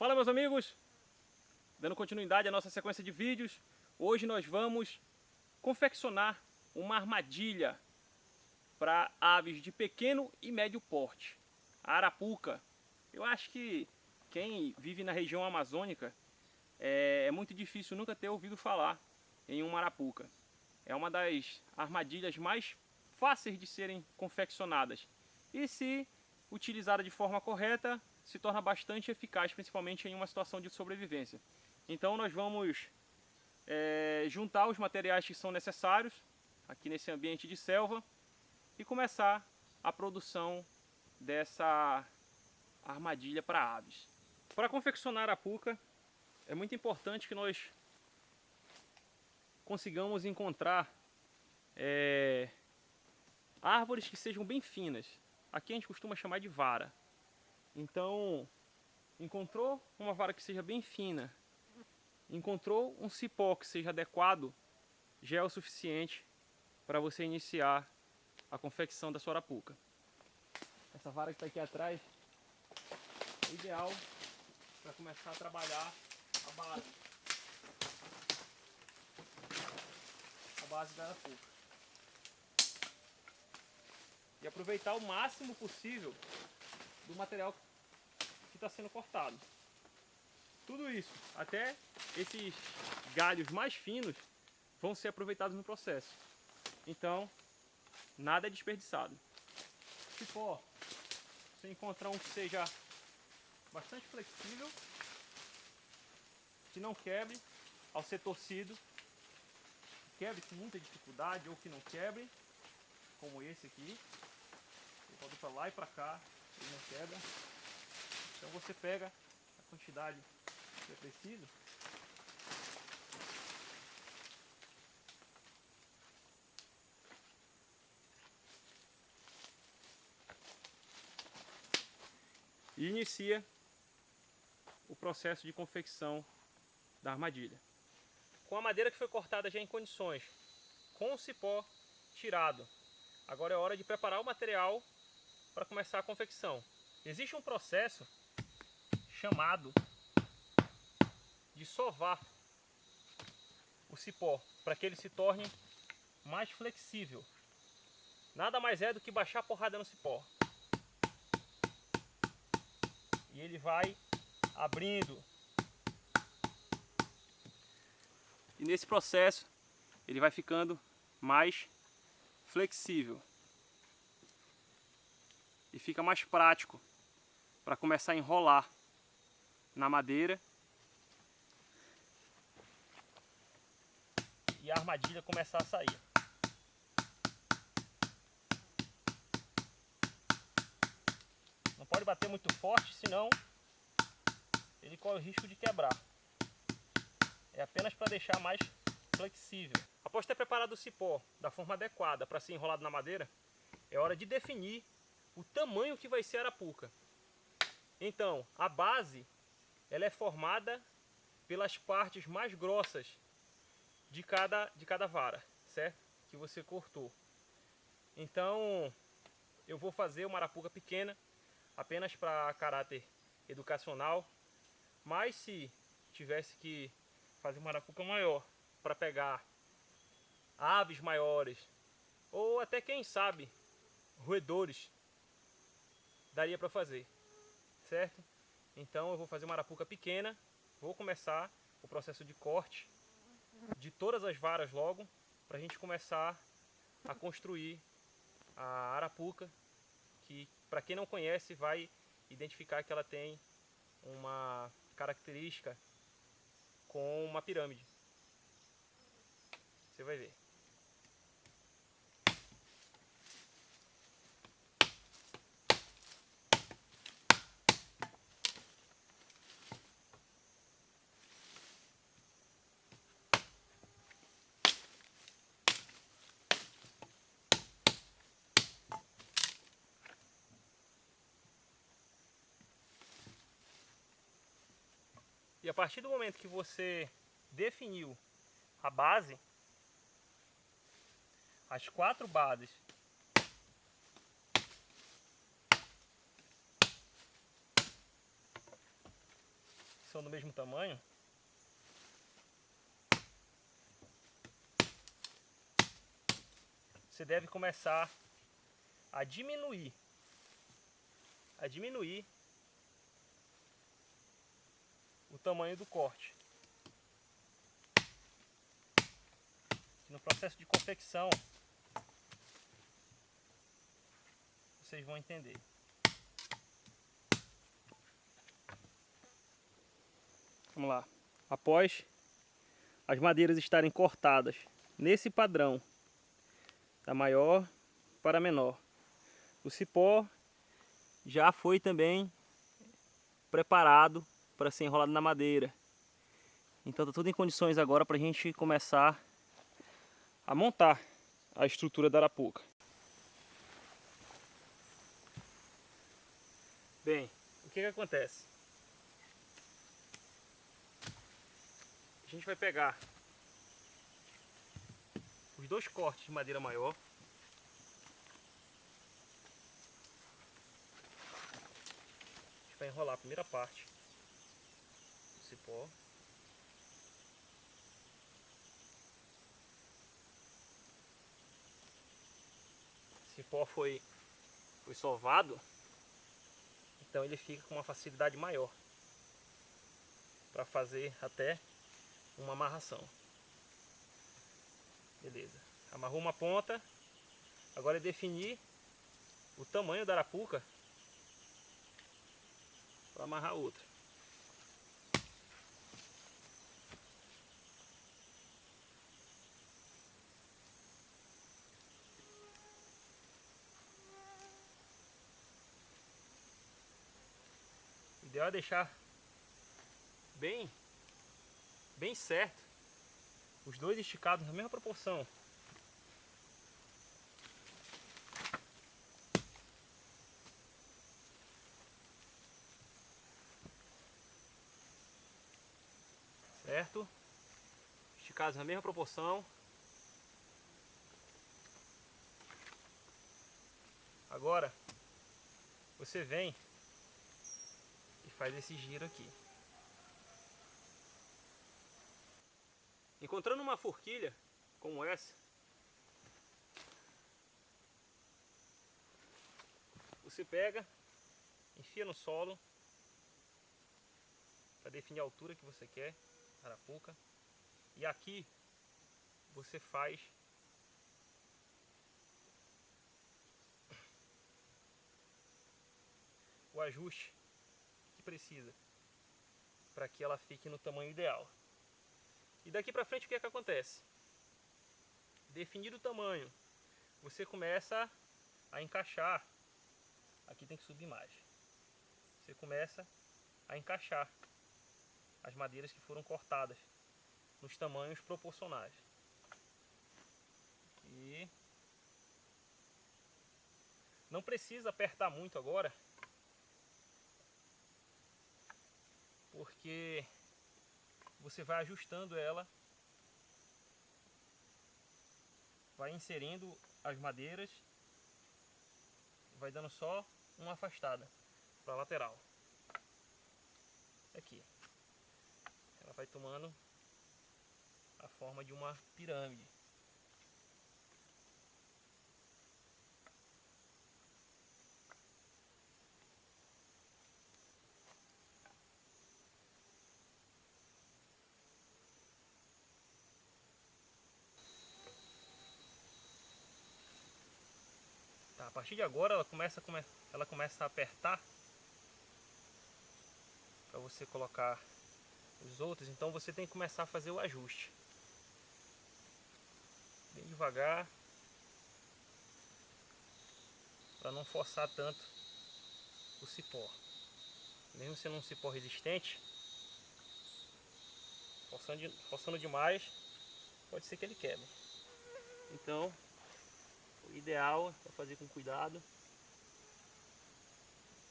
Fala, meus amigos, dando continuidade à nossa sequência de vídeos. Hoje nós vamos confeccionar uma armadilha para aves de pequeno e médio porte, a arapuca. Eu acho que quem vive na região amazônica é muito difícil nunca ter ouvido falar em uma arapuca. É uma das armadilhas mais fáceis de serem confeccionadas e, se utilizada de forma correta, se torna bastante eficaz, principalmente em uma situação de sobrevivência. Então nós vamos juntar os materiais que são necessários aqui nesse ambiente de selva e começar a produção dessa armadilha para aves. Para confeccionar a arapuca, é muito importante que nós consigamos encontrar árvores que sejam bem finas. Aqui a gente costuma chamar de vara. Então, encontrou uma vara que seja bem fina, encontrou um cipó que seja adequado, já é o suficiente para você iniciar a confecção da sua arapuca. Essa vara que está aqui atrás é ideal para começar a trabalhar a base da arapuca. E aproveitar o máximo possível do material que está sendo cortado. Tudo isso, até esses galhos mais finos, vão ser aproveitados no processo. Então, nada é desperdiçado. Se for, você encontrar um que seja bastante flexível, que não quebre ao ser torcido, quebre com muita dificuldade ou que não quebre, como esse aqui. Você pode ir para lá e para cá, ele não quebra. Então você pega a quantidade que você precisa. E inicia o processo de confecção da armadilha. Com a madeira que foi cortada já em condições, com o cipó tirado, agora é hora de preparar o material para começar a confecção. Existe um processo chamado de sovar o cipó para que ele se torne mais flexível. Nada mais é do que baixar a porrada no cipó. E ele vai abrindo. E nesse processo ele vai ficando mais flexível. E fica mais prático para começar a enrolar na madeira e a armadilha começar a sair. Não pode bater muito forte, senão ele corre o risco de quebrar. É apenas para deixar mais flexível. Após ter preparado o cipó da forma adequada para ser enrolado na madeira, é hora de definir o tamanho que vai ser a arapuca. Então, a base ela é formada pelas partes mais grossas de cada vara, certo? Que você cortou. Então, eu vou fazer uma arapuca pequena, apenas para caráter educacional, mas se tivesse que fazer uma arapuca maior para pegar aves maiores, ou até, quem sabe, roedores, daria para fazer, certo? Então eu vou fazer uma arapuca pequena, vou começar o processo de corte de todas as varas logo, para a gente começar a construir a arapuca, que, para quem não conhece, vai identificar que ela tem uma característica com uma pirâmide. Você vai ver. E a partir do momento que você definiu a base, as 4 bases são do mesmo tamanho, você deve começar a diminuir o tamanho do corte. No processo de confecção, vocês vão entender. Vamos lá. Após as madeiras estarem cortadas nesse padrão, da maior para a menor, o cipó já foi também preparado para ser enrolado na madeira. Então está tudo em condições agora para a gente começar a montar a estrutura da arapuca. Bem, o que acontece? A gente vai pegar os dois cortes de madeira maior, a gente vai enrolar a primeira parte do cipó. O cipó foi sovado, então ele fica com uma facilidade maior para fazer até uma amarração. Beleza, amarrou uma ponta, agora é definir o tamanho da arapuca para amarrar outra. O ideal é deixar bem certo, os dois esticados na mesma proporção. Certo? Esticados na mesma proporção. Agora você vem e faz esse giro aqui. Encontrando uma forquilha como essa, você pega, enfia no solo para definir a altura que você quer, arapuca, e aqui você faz o ajuste que precisa para que ela fique no tamanho ideal. E daqui para frente o que é que acontece? Definido o tamanho, você começa a encaixar. Aqui tem que subir mais. Você começa a encaixar as madeiras que foram cortadas nos tamanhos proporcionais. E não precisa apertar muito agora, porque você vai ajustando ela, vai inserindo as madeiras, vai dando só uma afastada para a lateral. Aqui, ela vai tomando a forma de uma pirâmide. Tá, a partir de agora ela começa a apertar para você colocar os outros, então você tem que começar a fazer o ajuste. Bem devagar, para não forçar tanto o cipó. Mesmo sendo um cipó resistente, forçando demais, pode ser que ele quebre. Então, o ideal é fazer com cuidado,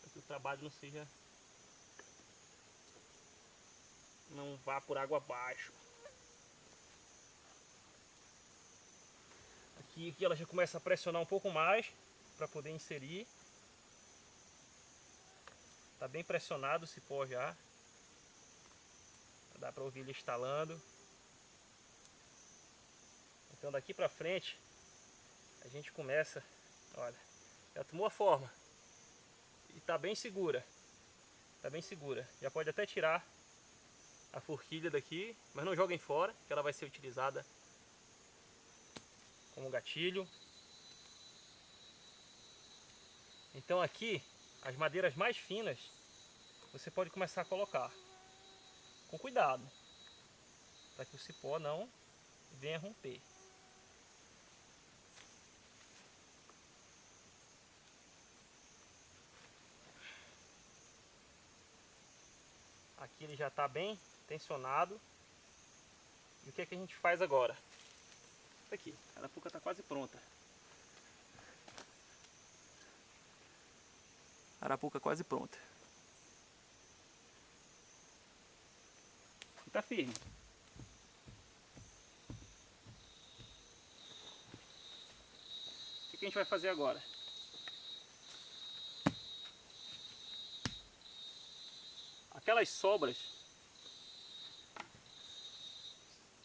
para que o trabalho não vá por água abaixo. Aqui ela já começa a pressionar um pouco mais para poder inserir. Está bem pressionado o cipó já. Dá para ouvir ele estalando. Então daqui para frente a gente começa, olha, já tomou a forma e tá bem segura. Tá bem segura. Já pode até tirar a forquilha daqui, mas não joguem fora, que ela vai ser utilizada como gatilho. Então aqui, as madeiras mais finas, você pode começar a colocar. Com cuidado, para que o cipó não venha romper. Aqui ele já está bem tensionado. E o que é que a gente faz agora? Aqui, a arapuca está quase pronta. Arapuca quase pronta. E tá firme. O que a gente vai fazer agora? Aquelas sobras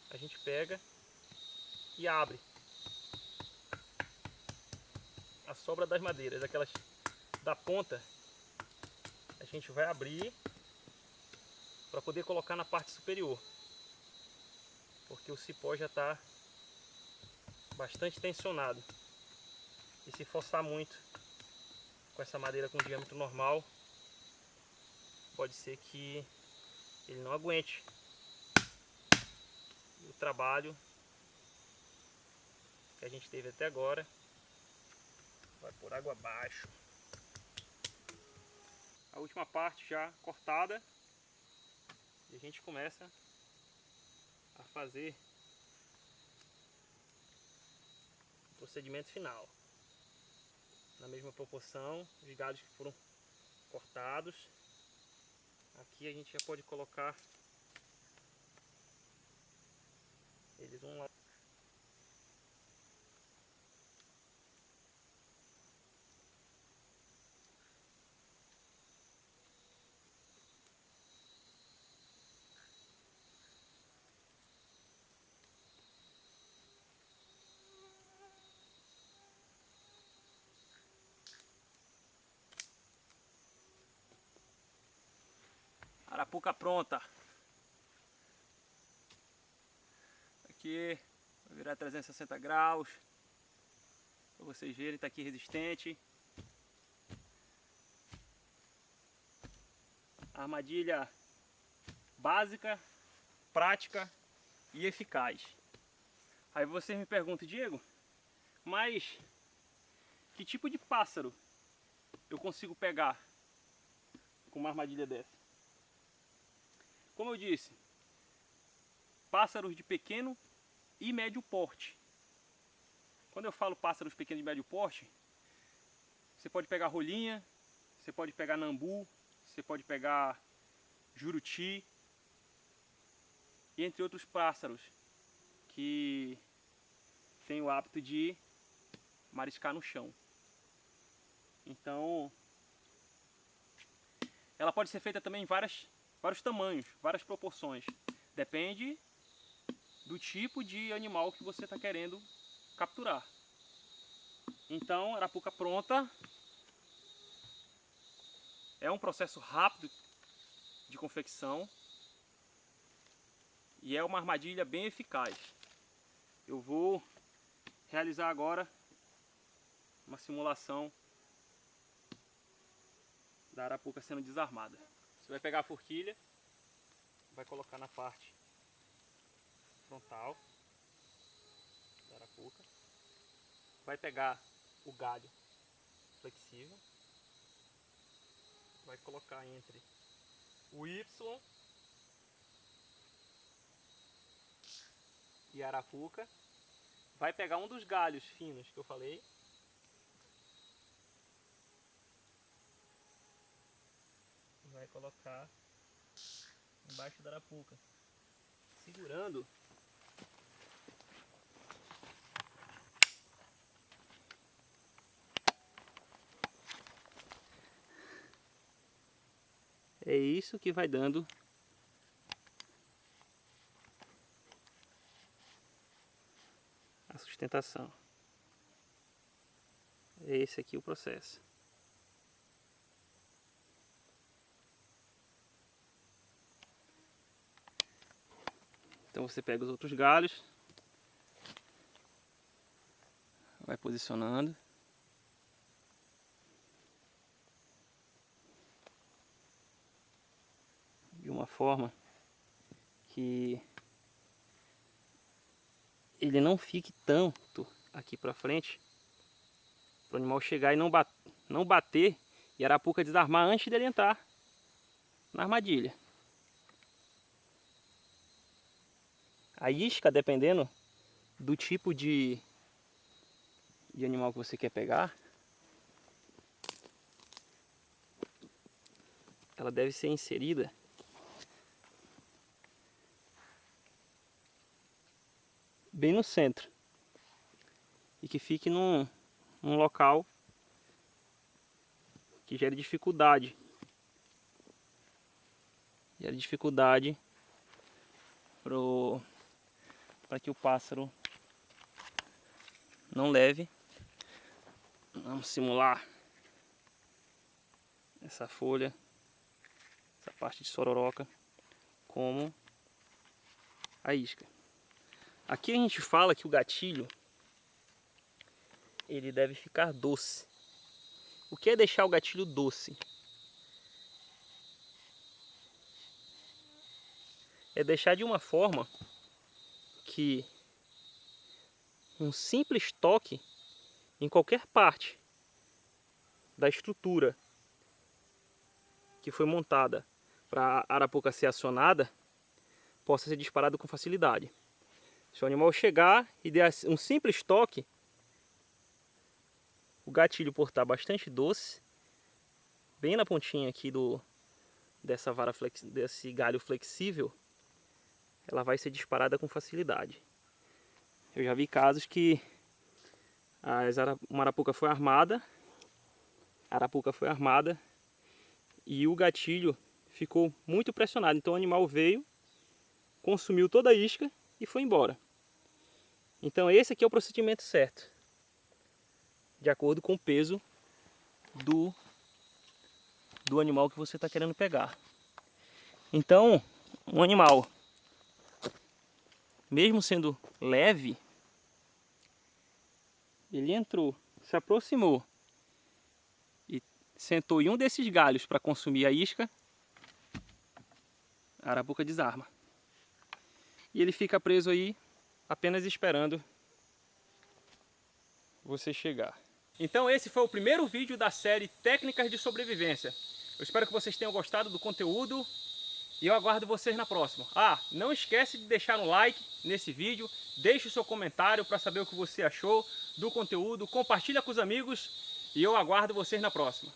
a gente pega e abre. A sobra das madeiras, aquelas da ponta, a gente vai abrir para poder colocar na parte superior, porque o cipó já está bastante tensionado. E se forçar muito com essa madeira com diâmetro normal, pode ser que ele não aguente o trabalho que a gente teve até agora. Vai por água abaixo. A última parte já cortada. E a gente começa a fazer o procedimento final. Na mesma proporção, os galhos que foram cortados. Aqui a gente já pode colocar eles um lado. Arapuca pronta. Aqui vai virar 360 graus. Para vocês verem, está aqui resistente. Armadilha básica, prática e eficaz. Aí vocês me perguntam, Diego, mas que tipo de pássaro eu consigo pegar com uma armadilha dessa? Como eu disse, pássaros de pequeno e médio porte. Quando eu falo pássaros pequenos e médio porte, você pode pegar rolinha, você pode pegar nambu, você pode pegar juruti, entre outros pássaros que têm o hábito de mariscar no chão. Então, ela pode ser feita também em vários tamanhos, várias proporções. Depende do tipo de animal que você está querendo capturar. Então, arapuca pronta. É um processo rápido de confecção e é uma armadilha bem eficaz. Eu vou realizar agora uma simulação da arapuca sendo desarmada. Você vai pegar a forquilha, vai colocar na parte frontal da arapuca, vai pegar o galho flexível, vai colocar entre o Y e a arapuca, vai pegar um dos galhos finos que eu falei, e vai colocar embaixo da arapuca, segurando é isso que vai dando sustentação. É esse aqui o processo. Então você pega os outros galhos, vai posicionando. De uma forma que ele não fique tanto aqui para frente, para o animal chegar e não bater e a arapuca desarmar antes dele entrar na armadilha. A isca, dependendo do tipo de animal que você quer pegar, ela deve ser inserida bem no centro e que fique num local que gere dificuldade. Gere dificuldade para que o pássaro não leve. Vamos simular essa folha, essa parte de sororoca, como a isca. Aqui a gente fala que o gatilho ele deve ficar doce. O que é deixar o gatilho doce? É deixar de uma forma que um simples toque em qualquer parte da estrutura que foi montada para a arapuca ser acionada possa ser disparado com facilidade. Se o animal chegar e der um simples toque, o gatilho, por estar bastante doce, bem na pontinha aqui dessa vara desse galho flexível, ela vai ser disparada com facilidade. Eu já vi casos que uma arapuca foi armada, e o gatilho ficou muito pressionado. Então o animal veio, consumiu toda a isca e foi embora. Então esse aqui é o procedimento certo, de acordo com o peso do animal que você está querendo pegar. Então, um animal, mesmo sendo leve, ele entrou, se aproximou e sentou em um desses galhos para consumir a isca, a arapuca desarma. E ele fica preso aí, apenas esperando você chegar. Então esse foi o primeiro vídeo da série Técnicas de Sobrevivência. Eu espero que vocês tenham gostado do conteúdo e eu aguardo vocês na próxima. Não esquece de deixar um like nesse vídeo, deixe o seu comentário para saber o que você achou do conteúdo, compartilha com os amigos e eu aguardo vocês na próxima.